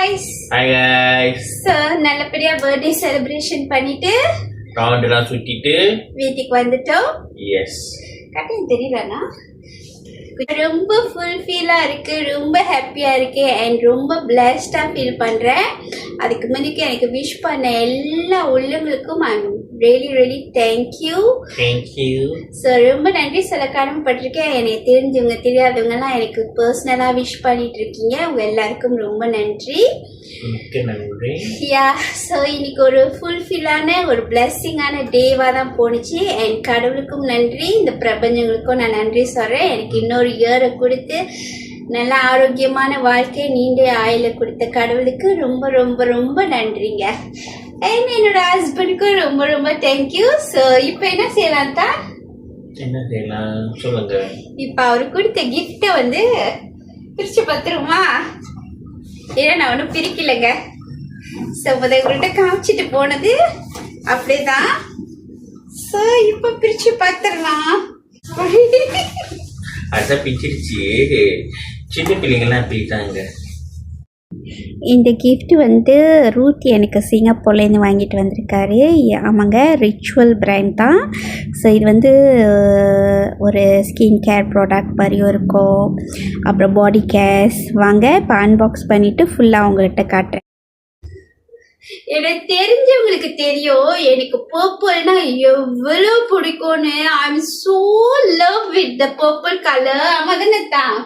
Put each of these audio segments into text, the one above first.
guys. Hi guys. So, நல்லபடியா birthday celebration பண்ணிட்டு ரவுண்டெல்லாம் சுத்திட்டு வீட்டுக்கு வந்துட்டோம். எஸ். கரெக்டா தெரியலனா? ரொம்ப ஃபுல்ஃபில்லா இருக்கு, ரொம்ப ஹாப்பியா இருக்கு அண்ட் ரொம்ப பிளஸ்டா ஃபீல் பண்றேன். அதுக்கு முன்னாடி எனக்கு விஷ் பண்ண எல்லா உள்ளவங்களுக்கும் really thank you. ஸோ ரொம்ப நன்றி சொல்ல கடமைப்பட்டிருக்கேன். எனக்கு தெரிஞ்சவங்க தெரியாதவங்கலாம் எனக்கு பர்சனலாக விஷ் பண்ணிட்டு இருக்கீங்க. உங்க எல்லாருக்கும் ரொம்ப நன்றி. யா ஸோ இன்னைக்கு ஒரு ஃபுல்ஃபில்லான ஒரு பிளெஸ்ஸிங்கான டேவாக தான் போணுச்சு. அண்ட் கடவுளுக்கும் நன்றி, இந்த பிரபஞ்சங்களுக்கும் நான் நன்றி சொல்கிறேன். எனக்கு இன்னொரு இயரை கொடுத்து நல்ல ஆரோக்கியமான வாழ்க்கை நீண்ட ஆயுள கொடுத்த கடவுளுக்கு ரொம்ப ரொம்ப ரொம்ப நன்றிங்க. அண்ட் என்னோட ஹஸ்பண்டுக்கும் ரொம்ப ரொம்ப தேங்க்யூ. ஸோ இப்போ என்ன செய்யலாம் தான்? என்ன செய்யலாம் சொல்லுங்க. இப்போ அவரு கொடுத்த கிஃப்டை வந்து பிரிச்சு பத்துருமா? ஏன்னா நான் ஒன்றும் பிரிக்கலைங்க. ஸோ உங்கள்கிட்ட காமிச்சிட்டு போனது அப்படிதான். ஸோ இப்போ பிரிச்சு பார்த்துடலாம். அதான் பிச்சிருச்சு. சின்ன பிள்ளைங்கள்லாம் அப்படிட்டாங்க. இந்த கிஃப்ட் வந்து ரூத் எனக்கு சிங்கப்பூர்லேருந்து வாங்கிட்டு வந்திருக்காரு. ஆமாங்க, ரிச்சுவல் பிராண்ட் தான். ஸோ இது வந்து ஒரு ஸ்கின் கேர் ப்ராடக்ட் மாதிரியும் இருக்கும், அப்புறம் பாடி கேர்ஸ். வாங்க இப்போ அன்பாக்ஸ் பண்ணிவிட்டு ஃபுல்லாக உங்கள்கிட்ட காட்டுறேன். எனக்கு தெரிஞ்சவங்களுக்கு தெரியும் எனக்கு பர்பிள்னா எவ்வளோ பிடிக்கும்னு. I am so love with the purple colour. ஆமாம் தானே தான்?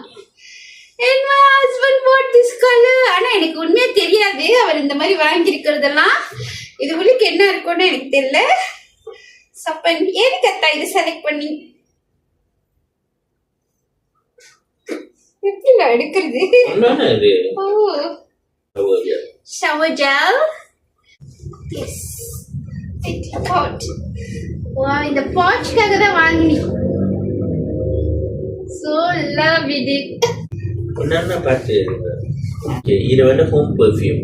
And my husband bought this color. ஆனால் எனக்கு உண்மையாக தெரியாது அவர் இந்த மாதிரி வாங்கியிருக்கிறதெல்லாம். இது உள்ளுக்கு என்ன இருக்கும்னு எனக்கு தெரியல. சப்பன் ஏன் கத்தா இது செலக்ட் பண்ணி எப்படி நான் எடுக்கிறது? Shower gel. எஸ், பாட். வா, இந்த பாட்காக தான் வாங்கினேன். So love it. என்னென்ன பார்த்து இது வந்து home perfume.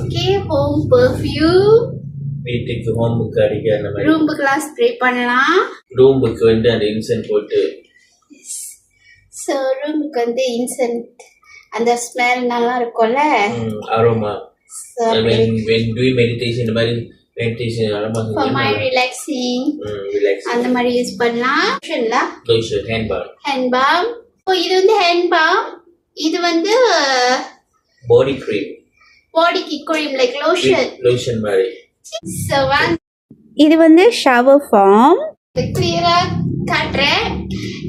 Okay, home perfume. வீட்டுக்கு ஹோமுக்கு அடிக்க அந்த மாதிரி ரூமுக்குலாம் ஸ்ப்ரே பண்ணலாம். ரூமுக்கு வந்து அந்த இன்சென்ட் போட்டு. ஸோ ரூமுக்கு வந்து இன்சென்ட் அந்த ஸ்மெல் நல்லா இருக்கும்ல, அரோமா. when doing meditation இந்த மாதிரி meditation aroma for my relaxing அந்த மாதிரி யூஸ் பண்ணலாம். Lotion hand bomb. ஓ, இது வந்து ஹேண்ட் பாம். இது வந்து பாடி க்ரீம், பாடிக்கு க்ரீம் லைக் லோஷன் மாதிரி. ஸோ இது வந்து ஷவர் ஃபார்ம். கிளியரா காட்டுறேன்.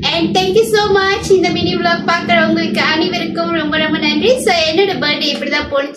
And thank you so much. இந்த மினி vlog பார்க்குறவங்களுக்கு அனைவருக்கும் ரொம்ப ரொம்ப நன்றி. ஸோ என்னோட பர்த்டே இப்படி தான் போச்சு.